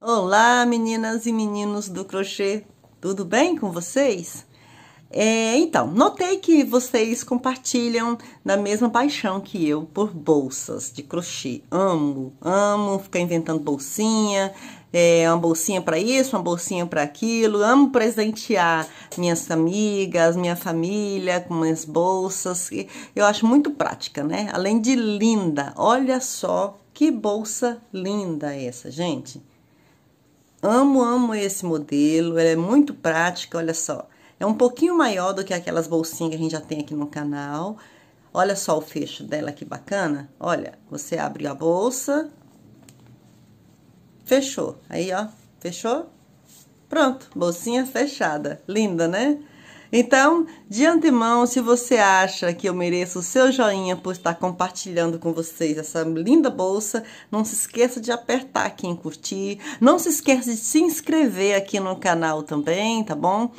Olá, meninas e meninos do crochê, tudo bem com vocês? Então, notei que vocês compartilham da mesma paixão que eu por bolsas de crochê. Amo ficar inventando bolsinha, uma bolsinha para isso, uma bolsinha para aquilo. Amo presentear minhas amigas, minha família com minhas bolsas. Eu acho muito prática, né? Além de linda, olha só que bolsa linda essa, gente. Amo esse modelo, ela é muito prática, olha só. É um pouquinho maior do que aquelas bolsinhas que a gente já tem aqui no canal. Olha só o fecho dela, que bacana. Olha, você abre a bolsa. Fechou. Aí, ó, fechou? Pronto, bolsinha fechada. Linda, né? Então, de antemão, se você acha que eu mereço o seu joinha por estar compartilhando com vocês essa linda bolsa, não se esqueça de apertar aqui em curtir. Não se esqueça de se inscrever aqui no canal também, tá bom?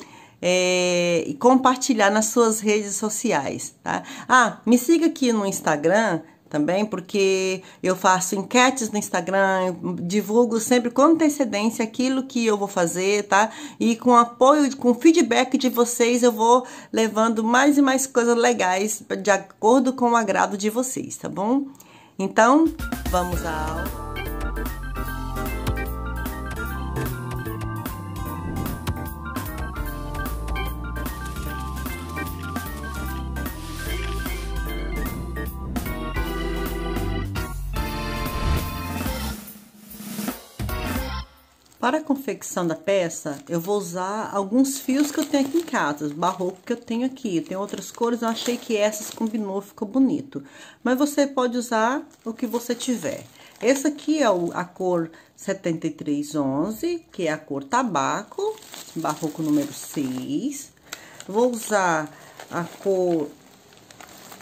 E compartilhar nas suas redes sociais, tá? Ah, me siga aqui no Instagram também, porque eu faço enquetes no Instagram, divulgo sempre com antecedência aquilo que eu vou fazer, tá? E com apoio, com feedback de vocês, eu vou levando mais e mais coisas legais de acordo com o agrado de vocês, tá bom? Então, vamos à aula. Para a confecção da peça, eu vou usar alguns fios que eu tenho aqui em casa, os barroco que eu tenho aqui. Tem outras cores, eu achei que essas combinou, ficou bonito. Mas você pode usar o que você tiver. Esse aqui é a cor 7311, que é a cor tabaco, barroco número 6. Vou usar a cor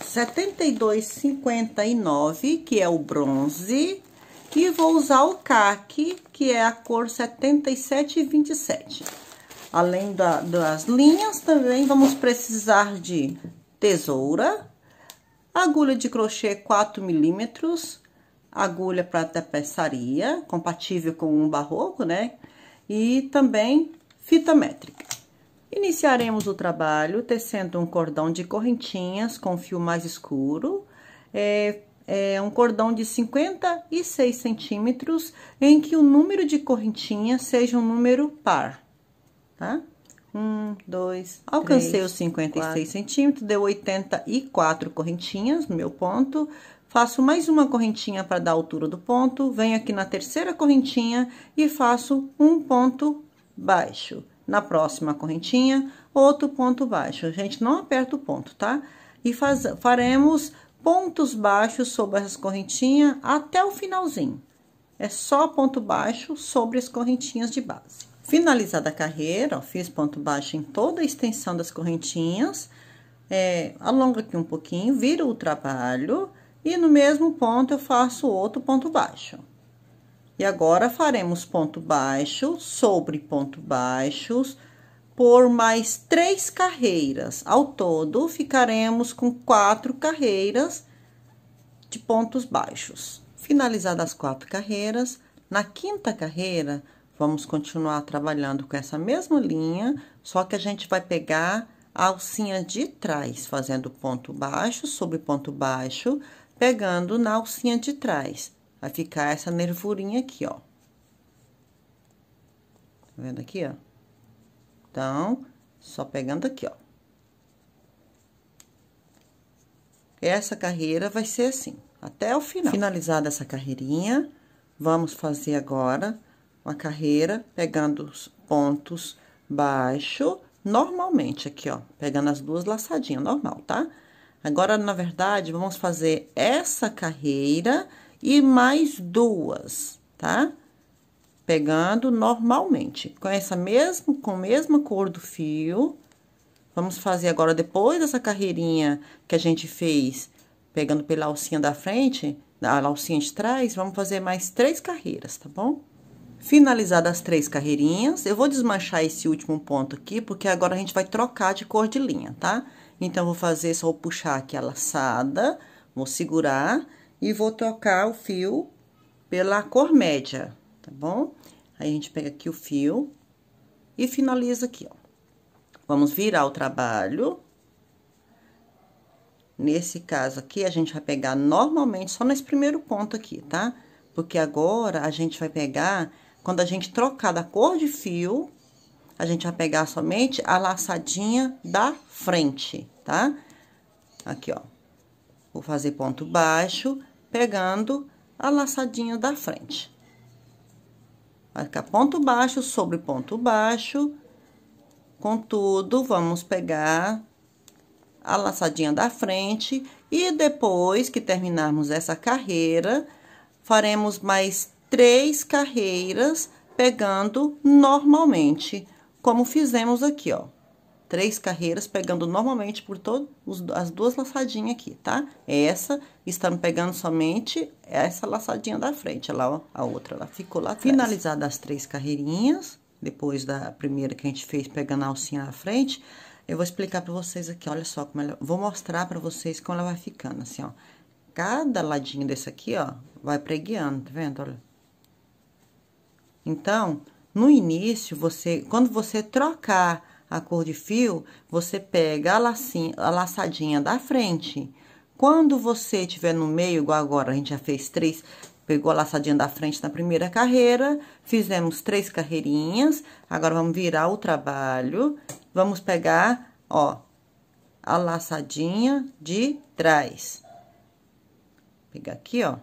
7259, que é o bronze. E vou usar o caqui, que é a cor 7727. Além das linhas, também vamos precisar de tesoura, agulha de crochê 4 milímetros, agulha para tapeçaria, compatível com um barroco, né? E também fita métrica. Iniciaremos o trabalho tecendo um cordão de correntinhas com fio mais escuro, é um cordão de 56 centímetros, em que o número de correntinhas seja um número par, tá? 1, 2, alcancei 3, os 56 4. Centímetros, deu 84 correntinhas no meu ponto. Faço mais uma correntinha para dar a altura do ponto, venho aqui na terceira correntinha e faço um ponto baixo. Na próxima correntinha, outro ponto baixo. A gente não aperta o ponto, tá? E faremos pontos baixos sobre as correntinhas até o finalzinho. É só ponto baixo sobre as correntinhas de base. Finalizada a carreira, ó, fiz ponto baixo em toda a extensão das correntinhas. Alongo aqui um pouquinho, viro o trabalho e no mesmo ponto eu faço outro ponto baixo. E agora faremos ponto baixo sobre ponto baixos por mais 3 carreiras. Ao todo, ficaremos com 4 carreiras de pontos baixos. Finalizadas as 4 carreiras, na 5ª carreira, vamos continuar trabalhando com essa mesma linha, só que a gente vai pegar a alcinha de trás, fazendo ponto baixo sobre ponto baixo, pegando na alcinha de trás. Vai ficar essa nervurinha aqui, ó. Tá vendo aqui, ó? Então, só pegando aqui, ó. Essa carreira vai ser assim, até o final. Finalizada essa carreirinha, vamos fazer agora uma carreira pegando os pontos baixo, normalmente aqui, ó. Pegando as duas laçadinhas, normal, tá? Agora, na verdade, vamos fazer essa carreira e mais 2, tá? Pegando normalmente, com com a mesma cor do fio. Vamos fazer agora, depois dessa carreirinha que a gente fez, pegando pela alcinha da frente, a alcinha de trás, vamos fazer mais 3 carreiras, tá bom? Finalizadas as 3 carreirinhas, eu vou desmanchar esse último ponto aqui, porque agora a gente vai trocar de cor de linha, tá? Então, vou fazer, só vou puxar aqui a laçada, vou segurar e vou trocar o fio pela cor média, tá bom? Aí, a gente pega aqui o fio e finaliza aqui, ó. Vamos virar o trabalho. Nesse caso aqui, a gente vai pegar normalmente só nesse primeiro ponto aqui, tá? Porque agora, a gente vai pegar, quando a gente trocar da cor de fio, a gente vai pegar somente a laçadinha da frente, tá? Aqui, ó. Vou fazer ponto baixo, pegando a laçadinha da frente. Vai ficar ponto baixo sobre ponto baixo. Contudo, vamos pegar a laçadinha da frente e depois que terminarmos essa carreira, faremos mais 3 carreiras pegando normalmente, como fizemos aqui, ó. 3 carreiras pegando normalmente por todas as duas laçadinhas aqui, tá? Essa, estamos pegando somente essa laçadinha da frente, lá, ó, a outra, ela ficou lá atrás. Finalizadas as 3 carreirinhas, depois da primeira que a gente fez pegando a alcinha na frente, eu vou explicar pra vocês aqui, olha só como ela... Vou mostrar pra vocês como ela vai ficando, assim, ó. Cada ladinho desse aqui, ó, vai preguiando, tá vendo? Olha. Então, no início, quando você trocar a cor de fio, você pega a laçadinha da frente. Quando você estiver no meio, igual agora, a gente já fez 3, pegou a laçadinha da frente na primeira carreira, fizemos 3 carreirinhas, agora vamos virar o trabalho, vamos pegar, ó, a laçadinha de trás. Pegar aqui, ó,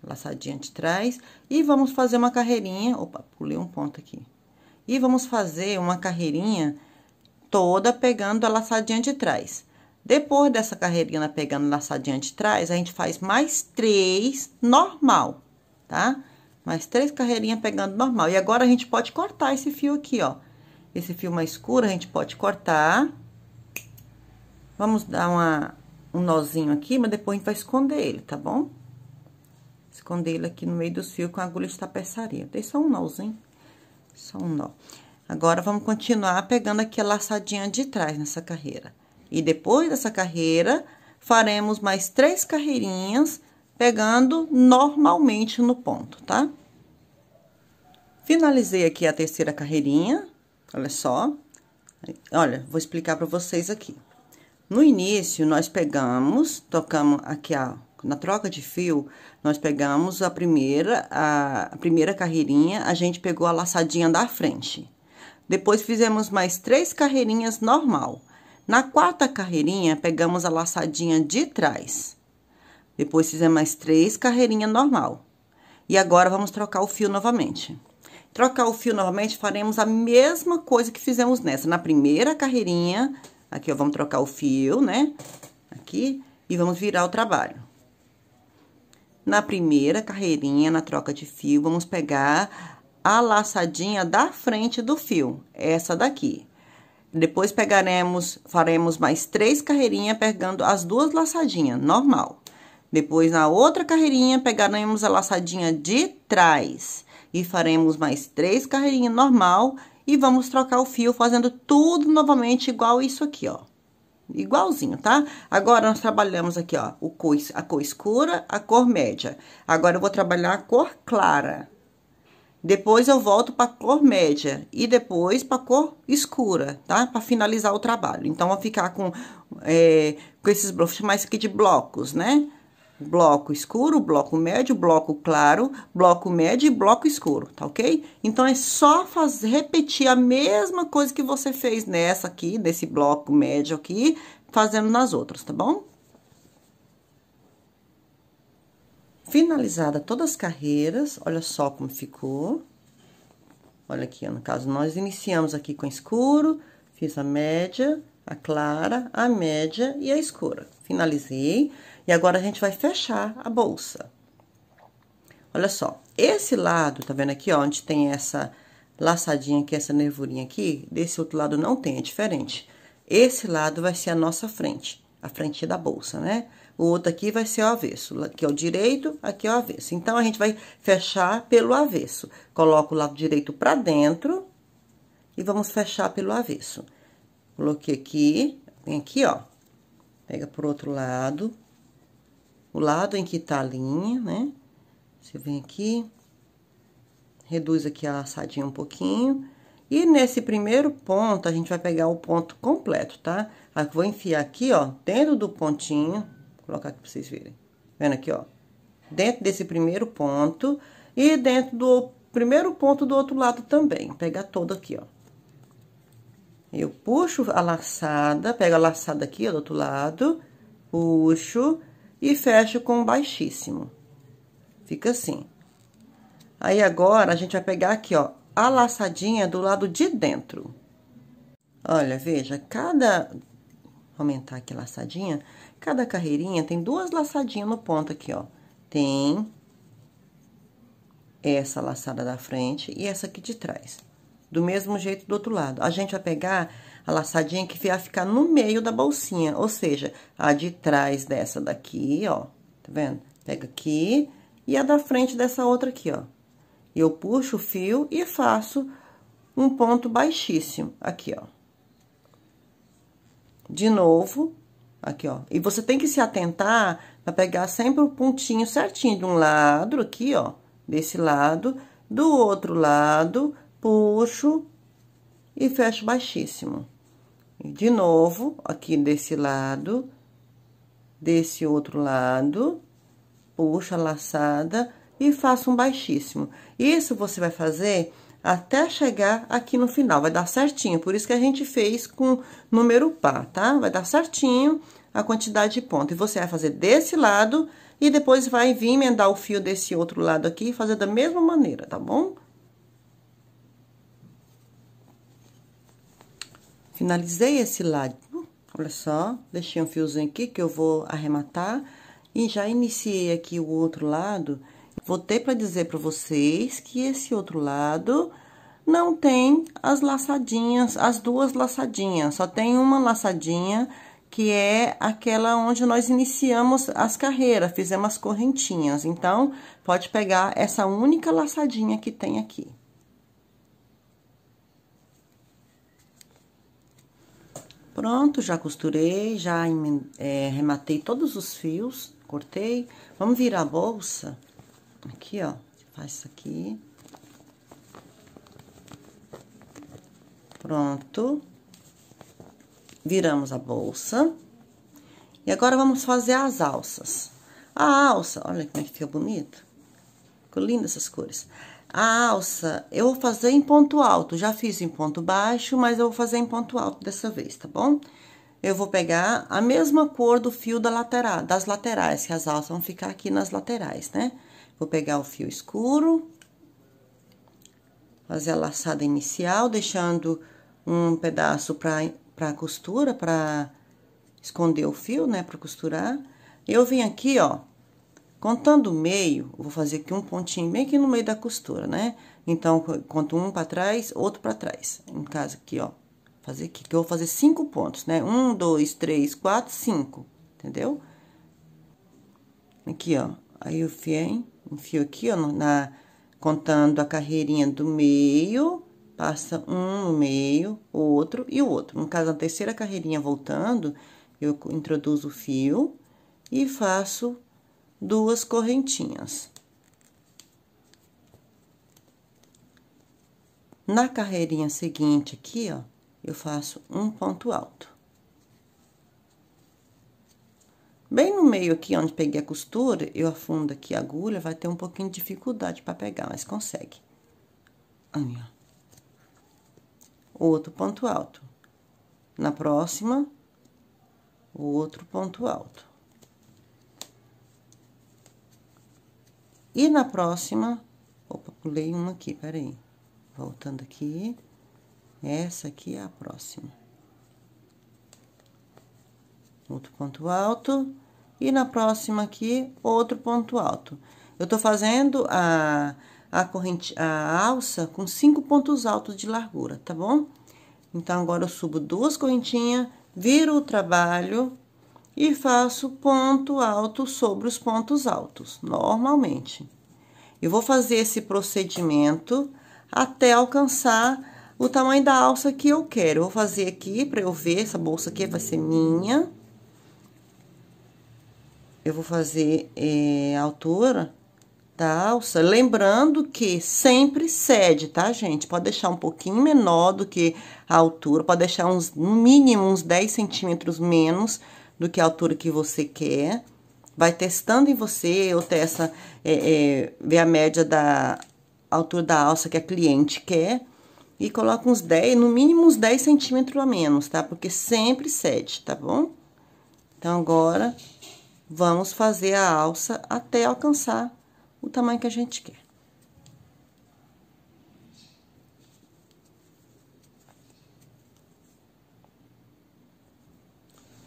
laçadinha de trás, e vamos fazer uma carreirinha, opa, pulei um ponto aqui. E vamos fazer uma carreirinha toda pegando a laçadinha de trás. Depois dessa carreirinha pegando a laçadinha de trás, a gente faz mais 3 normal, tá? Mais 3 carreirinhas pegando normal. E agora, a gente pode cortar esse fio aqui, ó. Esse fio mais escuro, a gente pode cortar. Vamos dar um nozinho aqui, mas depois a gente vai esconder ele, tá bom? Esconder ele aqui no meio dos fios com a agulha de tapeçaria. Tem só um nozinho, só um nó. Agora, vamos continuar pegando aqui a laçadinha de trás nessa carreira. E depois dessa carreira, faremos mais 3 carreirinhas, pegando normalmente no ponto, tá? Finalizei aqui a terceira carreirinha, olha só. Olha, vou explicar pra vocês aqui. No início, nós tocamos aqui, na troca de fio, nós pegamos a primeira carreirinha, a gente pegou a laçadinha da frente. Depois, fizemos mais 3 carreirinhas normal. Na quarta carreirinha, pegamos a laçadinha de trás. Depois, fizemos mais 3 carreirinhas normal. E agora, vamos trocar o fio novamente. Trocar o fio novamente, faremos a mesma coisa que fizemos nessa. Na primeira carreirinha, aqui, ó, vamos trocar o fio, né? Aqui, e vamos virar o trabalho. Na primeira carreirinha, na troca de fio, vamos pegar a laçadinha da frente do fio, essa daqui. Depois faremos mais 3 carreirinhas pegando as duas laçadinhas, normal. Depois, na outra carreirinha, pegaremos a laçadinha de trás. E faremos mais 3 carreirinhas normal e vamos trocar o fio fazendo tudo novamente igual isso aqui, ó. Igualzinho, tá? Agora, nós trabalhamos aqui, ó, a cor escura, a cor média. Agora, eu vou trabalhar a cor clara. Depois, eu volto pra cor média e depois pra cor escura, tá? Pra finalizar o trabalho. Então, vou ficar com esses blocos, chamar isso aqui de blocos, né? Bloco escuro, bloco médio, bloco claro, bloco médio e bloco escuro, tá ok? Então, é só repetir a mesma coisa que você fez nessa aqui, desse bloco médio aqui, fazendo nas outras, tá bom? Finalizada todas as carreiras, olha só como ficou. Olha aqui, no caso, nós iniciamos aqui com escuro, fiz a média, a clara, a média e a escura. Finalizei, e agora a gente vai fechar a bolsa. Olha só, esse lado, tá vendo aqui, ó, onde tem essa laçadinha aqui, essa nervurinha aqui, desse outro lado não tem, é diferente. Esse lado vai ser a nossa frente, a frente da bolsa, né? O outro aqui vai ser o avesso, aqui é o direito, aqui é o avesso. Então, a gente vai fechar pelo avesso. Coloco o lado direito pra dentro e vamos fechar pelo avesso. Coloquei aqui, vem aqui, ó, pega por outro lado, o lado em que tá a linha, né? Você vem aqui, reduz aqui a laçadinha um pouquinho. E nesse primeiro ponto, a gente vai pegar o ponto completo, tá? Aí, vou enfiar aqui, ó, dentro do pontinho, vou colocar aqui pra vocês verem. Vendo aqui, ó, dentro desse primeiro ponto e dentro do primeiro ponto do outro lado também. Pegar todo aqui, ó. Eu puxo a laçada, pego a laçada aqui, ó, do outro lado, puxo e fecho com baixíssimo. Fica assim. Aí, agora, a gente vai pegar aqui, ó, a laçadinha do lado de dentro. Olha, veja, vou aumentar aqui a laçadinha, cada carreirinha tem duas laçadinhas no ponto aqui, ó. Tem essa laçada da frente e essa aqui de trás. Do mesmo jeito do outro lado. A gente vai pegar a laçadinha que vai ficar no meio da bolsinha, ou seja, a de trás dessa daqui, ó, tá vendo? Pega aqui e a da frente dessa outra aqui, ó. Eu puxo o fio e faço um ponto baixíssimo aqui, ó. De novo, aqui, ó. E você tem que se atentar pra pegar sempre o pontinho certinho de um lado, aqui, ó, desse lado, do outro lado, puxo e fecho baixíssimo. E de novo, aqui desse lado, desse outro lado, puxo a laçada e faço um baixíssimo. Isso você vai fazer até chegar aqui no final, vai dar certinho. Por isso que a gente fez com número par, tá? Vai dar certinho a quantidade de ponto. E você vai fazer desse lado e depois vai vir emendar o fio desse outro lado aqui e fazer da mesma maneira, tá bom? Finalizei esse lado, olha só, deixei um fiozinho aqui que eu vou arrematar e já iniciei aqui o outro lado. Vou ter para dizer para vocês que esse outro lado não tem as laçadinhas, as duas laçadinhas, só tem uma laçadinha que é aquela onde nós iniciamos as carreiras, fizemos as correntinhas. Então, pode pegar essa única laçadinha que tem aqui. Pronto, já costurei, já rematei todos os fios, cortei. Vamos virar a bolsa. Aqui, ó, faz isso aqui. Pronto. Viramos a bolsa. E agora, vamos fazer as alças. A alça, olha como é que fica bonito. Ficou linda essas cores. A alça, eu vou fazer em ponto alto. Já fiz em ponto baixo, mas eu vou fazer em ponto alto dessa vez, tá bom? Eu vou pegar a mesma cor do fio das laterais, que as alças vão ficar aqui nas laterais, né? Vou pegar o fio escuro, fazer a laçada inicial, deixando um pedaço pra costura, pra esconder o fio, né, pra costurar. Eu vim aqui, ó, contando o meio, eu vou fazer aqui um pontinho bem aqui no meio da costura, né? Então, conto um pra trás, outro pra trás. No caso aqui, ó, fazer aqui, que eu vou fazer 5 pontos, né? 1, 2, 3, 4, 5, entendeu? Aqui, ó, aí eu enfio aqui, ó, contando a carreirinha do meio, passa um no meio, outro e o outro. No caso, a terceira carreirinha voltando, eu introduzo o fio e faço 2 correntinhas. Na carreirinha seguinte aqui, ó, eu faço um ponto alto. Bem no meio aqui, onde peguei a costura, eu afundo aqui a agulha, vai ter um pouquinho de dificuldade para pegar, mas consegue. Aí, ó. Outro ponto alto. Na próxima, outro ponto alto. E na próxima, opa, pulei uma aqui, peraí. Voltando aqui, essa aqui é a próxima. Outro ponto alto, e na próxima aqui, outro ponto alto. Eu tô fazendo a alça com 5 pontos altos de largura, tá bom? Então, agora eu subo 2 correntinhas, viro o trabalho e faço ponto alto sobre os pontos altos, normalmente. Eu vou fazer esse procedimento até alcançar o tamanho da alça que eu quero. Eu vou fazer aqui, pra eu ver, essa bolsa aqui vai ser minha. Eu vou fazer a altura da alça. Lembrando que sempre cede, tá, gente? Pode deixar um pouquinho menor do que a altura, pode deixar no mínimo uns 10 centímetros menos do que a altura que você quer. Vai testando em você, ou testa, ver a média da altura da alça que a cliente quer. E coloca uns 10, no mínimo uns 10 centímetros a menos, tá? Porque sempre cede, tá bom? Então, agora, vamos fazer a alça até alcançar o tamanho que a gente quer.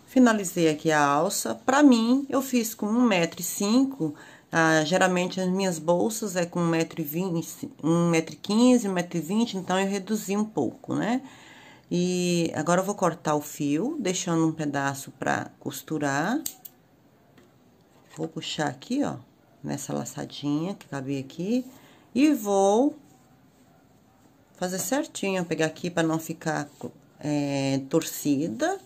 Finalizei aqui a alça. Pra mim, eu fiz com 1,05 m. Geralmente, as minhas bolsas é com 1,20 m, 1,15 m, 1,20 m, então eu reduzi um pouco, né? E agora eu vou cortar o fio, deixando um pedaço pra costurar. Vou puxar aqui, ó, nessa laçadinha que cabia aqui. E vou fazer certinho, pegar aqui pra não ficar torcida.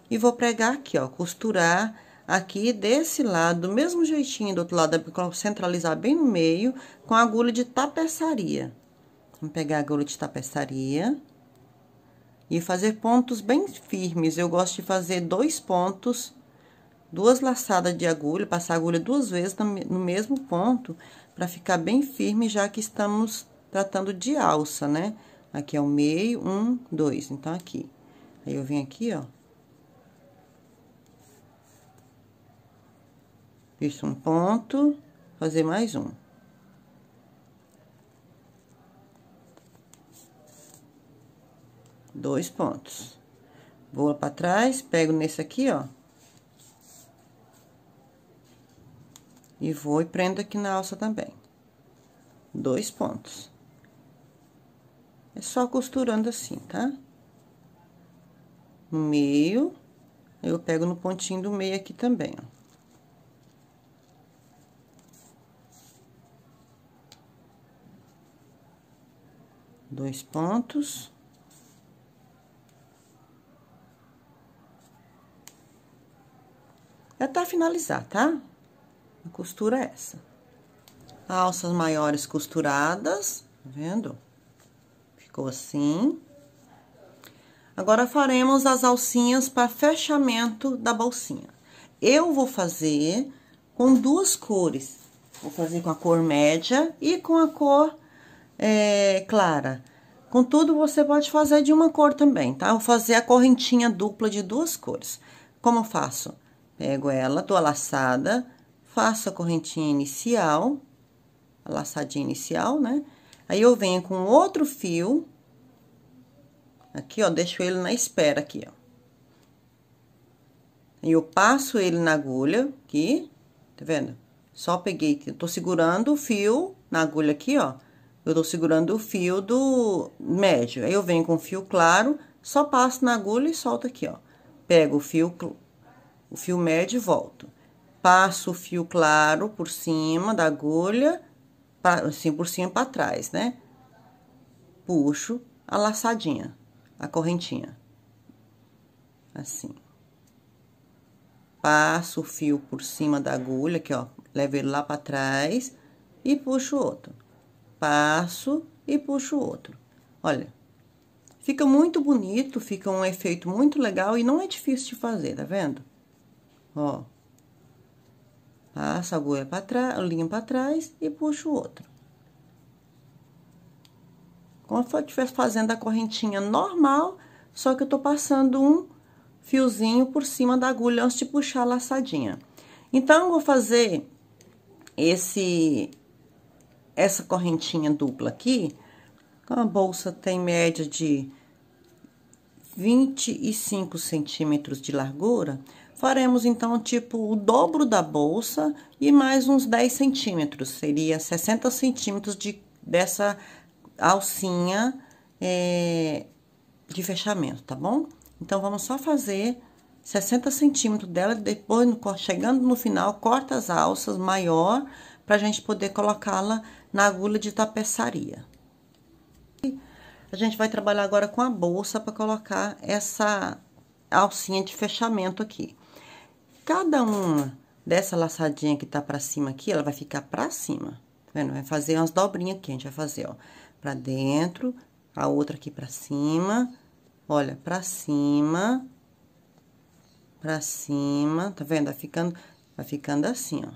E vou pregar aqui, ó, costurar aqui desse lado, do mesmo jeitinho do outro lado, para centralizar bem no meio, com a agulha de tapeçaria. Vamos pegar a agulha de tapeçaria e fazer pontos bem firmes. Eu gosto de fazer 2 pontos, 2 laçadas de agulha, passar a agulha 2 vezes no mesmo ponto, para ficar bem firme, já que estamos tratando de alça, né? Aqui é o meio, 1, 2, então aqui. Aí, eu venho aqui, ó. Fiz um ponto, fazer mais um. Dois pontos. Vou pra trás, pego nesse aqui, ó. E vou e prendo aqui na alça também. 2 pontos. É só costurando assim, tá? No meio, eu pego no pontinho do meio aqui também, ó. Dois pontos. Até finalizar, tá? A costura é essa. Alças maiores costuradas, tá vendo? Ficou assim. Agora, faremos as alcinhas para fechamento da bolsinha. Eu vou fazer com 2 cores. Vou fazer com a cor média e com a cor clara. Contudo, você pode fazer de uma cor também, tá? Vou fazer a correntinha dupla de 2 cores. Como eu faço? Pego ela, dou a laçada, faço a correntinha inicial, a laçadinha inicial, né? Aí, eu venho com outro fio, aqui, ó, deixo ele na espera aqui, ó. E eu passo ele na agulha, aqui, tá vendo? Só peguei, eu tô segurando o fio na agulha aqui, ó. Eu tô segurando o fio do médio. Aí, eu venho com o fio claro, só passo na agulha e solto aqui, ó. Pego o fio médio e volto. Passo o fio claro por cima da agulha, assim, por cima pra trás, né? Puxo a laçadinha, a correntinha. Assim. Passo o fio por cima da agulha, aqui, ó. Levo ele lá pra trás e puxo outro. Passo e puxo outro. Olha, fica muito bonito, fica um efeito muito legal e não é difícil de fazer, tá vendo? Ó. Passo a agulha pra trás, a linha pra trás e puxo outro. Como se eu estivesse fazendo a correntinha normal, só que eu tô passando um fiozinho por cima da agulha antes de puxar a laçadinha. Então, eu vou fazer essa correntinha dupla aqui, a bolsa tem média de 25 centímetros de largura, faremos, então, tipo, o dobro da bolsa e mais uns 10 centímetros, seria 60 centímetros dessa alcinha de fechamento, tá bom? Então, vamos só fazer 60 centímetros dela, depois, chegando no final, corta as alças maior, pra gente poder colocá-la na agulha de tapeçaria. A gente vai trabalhar agora com a bolsa para colocar essa alcinha de fechamento aqui. Cada uma dessa laçadinha que tá pra cima aqui, ela vai ficar pra cima. vendo? Vai fazer umas dobrinhas aqui, a gente vai fazer, ó, pra dentro, a outra aqui pra cima, olha, pra cima, tá vendo? Vai ficando assim, ó.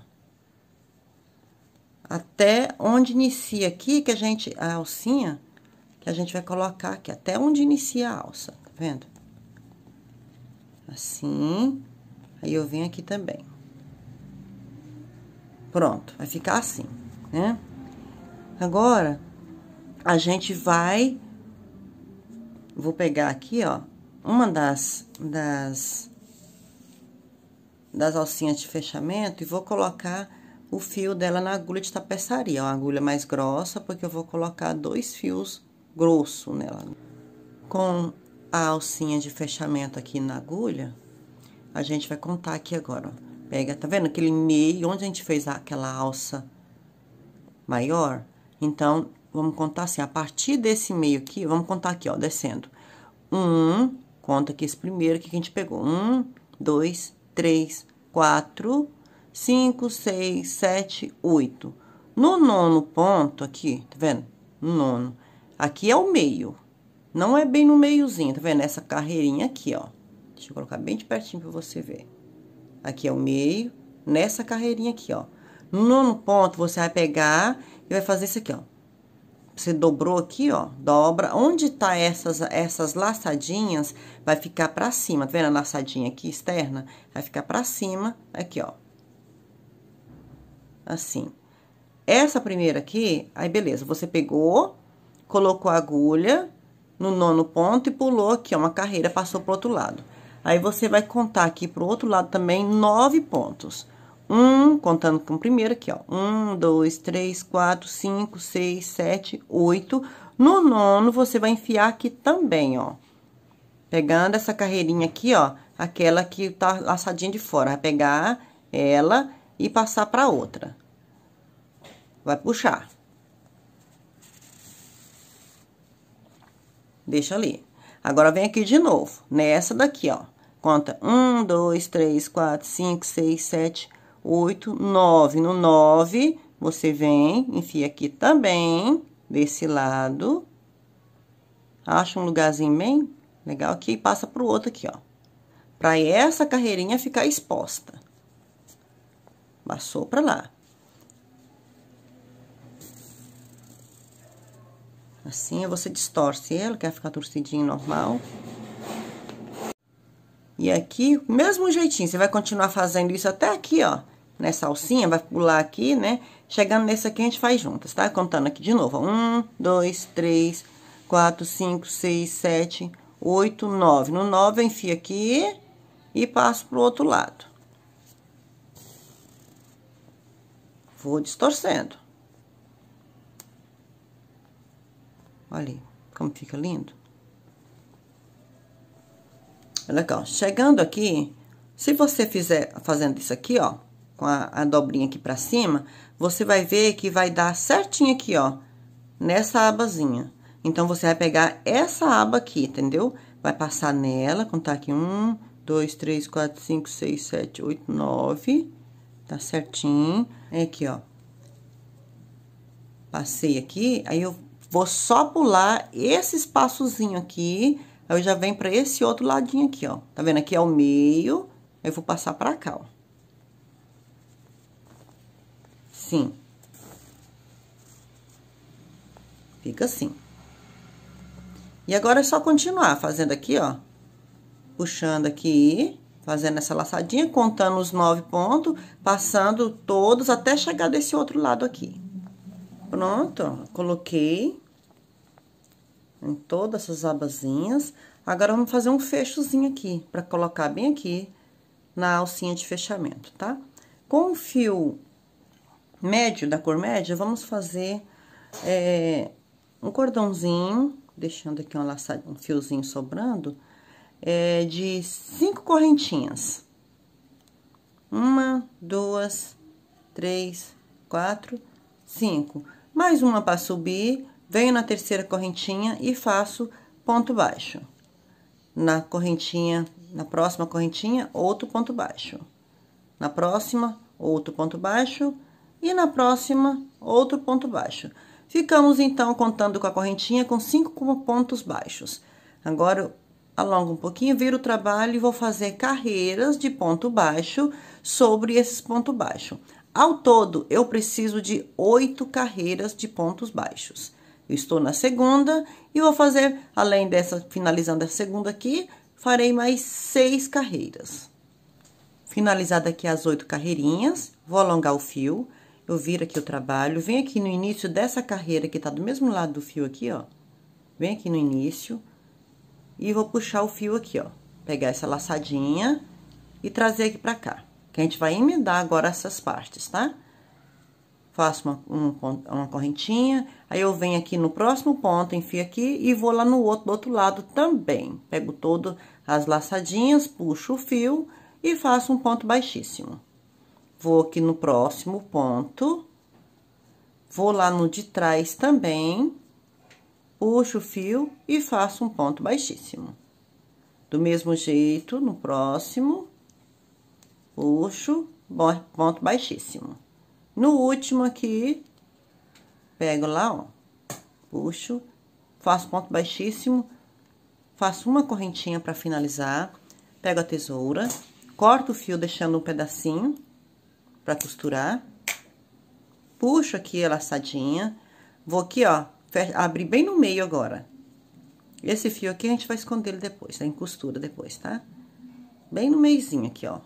Até onde inicia aqui, que a alcinha, que a gente vai colocar aqui, até onde inicia a alça, tá vendo? Assim, aí eu venho aqui também. Pronto, vai ficar assim, né? Agora, a gente vai... Vou pegar aqui, ó, uma das alcinhas de fechamento e vou colocar o fio dela na agulha de tapeçaria, ó, uma agulha mais grossa, porque eu vou colocar 2 fios grossos nela. Com a alcinha de fechamento aqui na agulha, a gente vai contar aqui agora, ó. Pega, tá vendo aquele meio, onde a gente fez aquela alça maior? Então, vamos contar assim, a partir desse meio aqui, vamos contar aqui, ó, descendo. Conta aqui esse primeiro aqui que a gente pegou. 1, 2, 3, 4, 5, 6, 7, 8. No 9º ponto aqui, tá vendo? No 9º. Aqui é o meio. Não é bem no meiozinho, tá vendo? Essa carreirinha aqui, ó. Deixa eu colocar bem de pertinho pra você ver. Aqui é o meio, nessa carreirinha aqui, ó. No 9º ponto, você vai pegar e vai fazer isso aqui, ó. Você dobrou aqui, ó, dobra. Onde tá essas laçadinhas, vai ficar pra cima, tá vendo a laçadinha aqui externa? Vai ficar pra cima, aqui, ó. Assim. Essa primeira aqui, aí beleza, você pegou, colocou a agulha no 9º ponto e pulou aqui, ó, uma carreira, passou pro outro lado. Aí, você vai contar aqui pro outro lado também 9 pontos. Contando com o primeiro aqui, ó. 1, 2, 3, 4, 5, 6, 7, 8. No 9º, você vai enfiar aqui também, ó. Pegando essa carreirinha aqui, ó, aquela que tá laçadinha de fora. Vai pegar ela e passar pra outra. Vai puxar. Deixa ali. Agora, vem aqui de novo, nessa daqui, ó. Conta 1, 2, 3, 4, 5, 6, 7, 8, 9. No 9, você vem, enfia aqui também, desse lado. Acha um lugarzinho bem legal aqui e passa pro outro aqui, ó. Pra essa carreirinha ficar exposta. Passou pra lá. Assim, você distorce ela, quer ficar torcidinho normal. E aqui, mesmo jeitinho, você vai continuar fazendo isso até aqui, ó. Nessa alcinha, vai pular aqui, né? Chegando nesse aqui, a gente faz juntas, tá? Contando aqui de novo, ó. 1, 2, 3, 4, 5, 6, 7, 8, 9. No 9, eu enfio aqui e passo pro outro lado. Vou distorcendo. Olha aí, como fica lindo. Legal. Chegando aqui, se você fizer fazendo isso aqui, ó, com a dobrinha aqui pra cima, você vai ver que vai dar certinho aqui, ó, nessa abazinha. Então, você vai pegar essa aba aqui, entendeu? Vai passar nela, contar aqui 1, 2, 3, 4, 5, 6, 7, 8, 9. Tá certinho. É aqui, ó. Passei aqui, aí eu vou só pular esse espaçozinho aqui. Aí, eu já venho pra esse outro ladinho aqui, ó. Tá vendo? Aqui é o meio, eu vou passar pra cá, ó. Sim. Fica assim. E agora, é só continuar fazendo aqui, ó. Puxando aqui, fazendo essa laçadinha, contando os 9 pontos, passando todos até chegar desse outro lado aqui. Pronto, ó. Coloquei em todas essas abazinhas. Agora, vamos fazer um fechozinho aqui, pra colocar bem aqui na alcinha de fechamento, tá? Com o fio médio, da cor média, vamos fazer um cordãozinho, deixando aqui um fiozinho sobrando, de 5 correntinhas. 1, 2, 3, 4, 5. Mais uma para subir, venho na terceira correntinha e faço ponto baixo. Na correntinha, na próxima correntinha, outro ponto baixo. Na próxima, outro ponto baixo. e na próxima, outro ponto baixo. Ficamos, então, contando com a correntinha com 5 pontos baixos. Agora, eu alongo um pouquinho, viro o trabalho e vou fazer carreiras de ponto baixo sobre esses pontos baixos. Ao todo, eu preciso de 8 carreiras de pontos baixos. Eu estou na segunda e vou fazer, além dessa, finalizando a segunda aqui, farei mais 6 carreiras. Finalizada aqui as 8 carreirinhas, vou alongar o fio, eu viro aqui o trabalho, venho aqui no início dessa carreira que tá do mesmo lado do fio aqui, ó. Vem aqui no início e vou puxar o fio aqui, ó. Pegar essa laçadinha e trazer aqui pra cá. Que a gente vai emendar agora essas partes, tá? Faço uma correntinha, aí eu venho aqui no próximo ponto, enfio aqui e vou lá no outro, do outro lado também. Pego todo as laçadinhas, puxo o fio e faço um ponto baixíssimo. Vou aqui no próximo ponto, vou lá no de trás também, puxo o fio e faço um ponto baixíssimo. Do mesmo jeito, no próximo, puxo, ponto baixíssimo. No último aqui, pego lá, ó, puxo, faço ponto baixíssimo, faço uma correntinha pra finalizar, pego a tesoura, corto o fio deixando um pedacinho pra costurar, puxo aqui a laçadinha, vou aqui, ó, abrir bem no meio agora. Esse fio aqui a gente vai esconder ele depois, tá? Em costura depois, tá? Bem no meiozinho aqui, ó.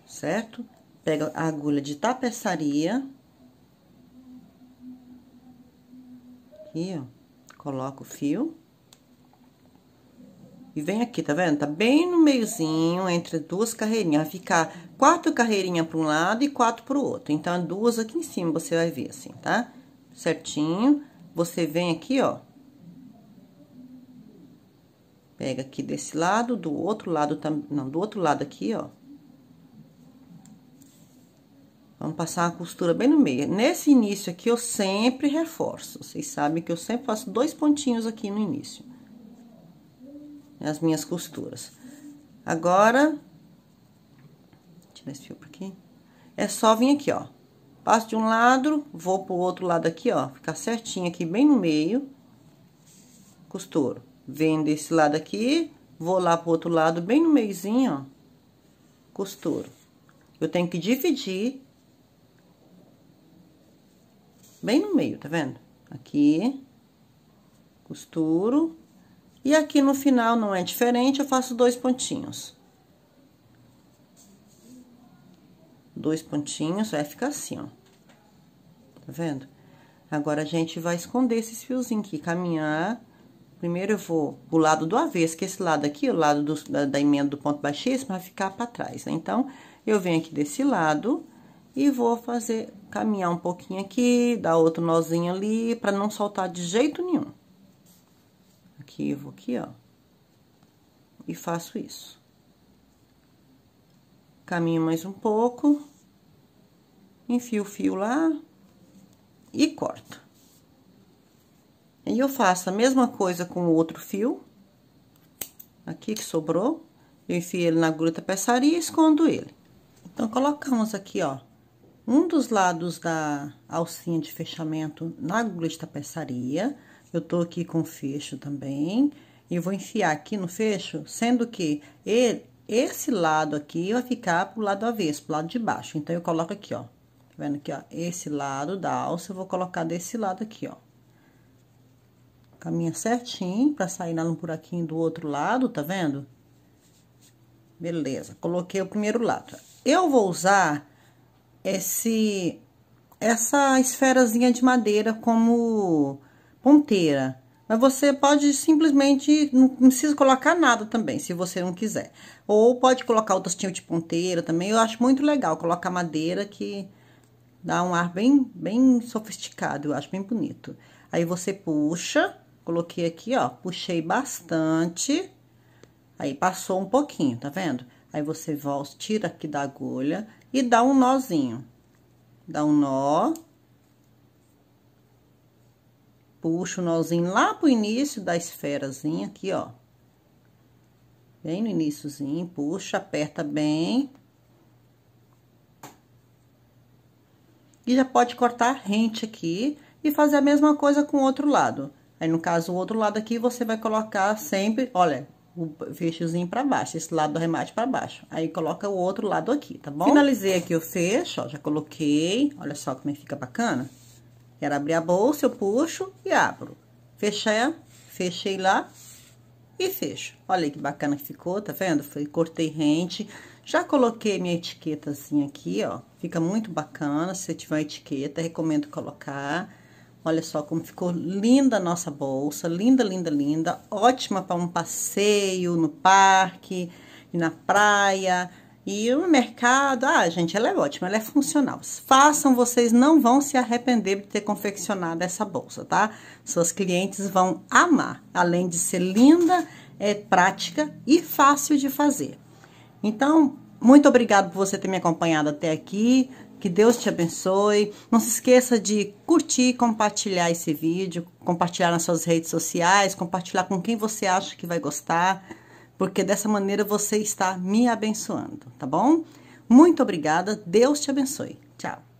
Certo? Pega a agulha de tapeçaria. Aqui, ó. Coloca o fio. E vem aqui, tá vendo? Tá bem no meiozinho, entre duas carreirinhas. Vai ficar 4 carreirinhas para um lado e 4 pro outro. Então, 2 aqui em cima, você vai ver assim, tá? Certinho. Você vem aqui, ó. Pega aqui desse lado, do outro lado também. Não, do outro lado aqui, ó. Vamos passar uma costura bem no meio. Nesse início aqui, eu sempre reforço. Vocês sabem que eu sempre faço 2 pontinhos aqui no início. As minhas costuras. Agora, tirar esse fio por aqui. É só vir aqui, ó. Passo de um lado, vou pro outro lado aqui, ó. Ficar certinho aqui, bem no meio. Costuro. Venho desse lado aqui, vou lá pro outro lado, bem no meiozinho, ó. Costuro. Eu tenho que dividir bem no meio, tá vendo? Aqui, costuro. E aqui no final não é diferente, eu faço 2 pontinhos. 2 pontinhos, vai ficar assim, ó. Tá vendo? Agora, a gente vai esconder esses fiozinhos aqui, caminhar. Primeiro, eu vou pro lado do avesso, que esse lado aqui, o lado da emenda do ponto baixíssimo, vai ficar pra trás, né? Então, eu venho aqui desse lado e vou fazer, caminhar um pouquinho aqui, dar outro nozinho ali, pra não soltar de jeito nenhum. Aqui, eu vou aqui, ó. E faço isso. Caminho mais um pouco. Enfio o fio lá. E corto. E eu faço a mesma coisa com o outro fio. Aqui que sobrou. Eu enfio ele na agulha tapeçaria e escondo ele. Então, colocamos aqui, ó. Um dos lados da alcinha de fechamento na agulha de tapeçaria. Eu tô aqui com fecho também, e vou enfiar aqui no fecho, sendo que esse lado aqui vai ficar pro lado avesso, pro lado de baixo. Então, eu coloco aqui, ó. Tá vendo aqui, ó? Esse lado da alça, eu vou colocar desse lado aqui, ó. Caminha certinho, pra sair lá no buraquinho do outro lado, tá vendo? Beleza, coloquei o primeiro lado. Eu vou usar essa esferazinha de madeira como ponteira, mas você pode simplesmente, não precisa colocar nada também, se você não quiser. Ou pode colocar outros tipos de ponteira também, eu acho muito legal colocar madeira que dá um ar bem sofisticado, eu acho bem bonito. Aí você puxa, coloquei aqui, ó, puxei bastante, aí passou um pouquinho, tá vendo? Aí você volta, tira aqui da agulha e dá um nozinho. Dá um nó. Puxa o nozinho lá pro início da esferazinha aqui, ó. Bem no iniciozinho, puxa, aperta bem. E já pode cortar rente aqui e fazer a mesma coisa com o outro lado. Aí, no caso, o outro lado aqui, você vai colocar sempre, olha, o fechozinho pra baixo, esse lado do arremate pra baixo. Aí, coloca o outro lado aqui, tá bom? Finalizei aqui o fecho, ó, já coloquei. Olha só como fica bacana. Quero abrir a bolsa, eu puxo e abro. Fechei lá e fecho. Olha aí que bacana que ficou, tá vendo? Cortei rente. Já coloquei minha etiquetazinha aqui, ó. Fica muito bacana, se você tiver uma etiqueta, recomendo colocar. Olha só como ficou linda a nossa bolsa, linda, linda, linda. Ótima para um passeio no parque, e na praia, e no mercado. Ah, gente, ela é ótima, ela é funcional. Façam, vocês não vão se arrepender de ter confeccionado essa bolsa, tá? Suas clientes vão amar. Além de ser linda, é prática e fácil de fazer. Então, muito obrigada por você ter me acompanhado até aqui. Que Deus te abençoe. Não se esqueça de curtir, compartilhar esse vídeo, compartilhar nas suas redes sociais, compartilhar com quem você acha que vai gostar, porque dessa maneira você está me abençoando, tá bom? Muito obrigada. Deus te abençoe. Tchau.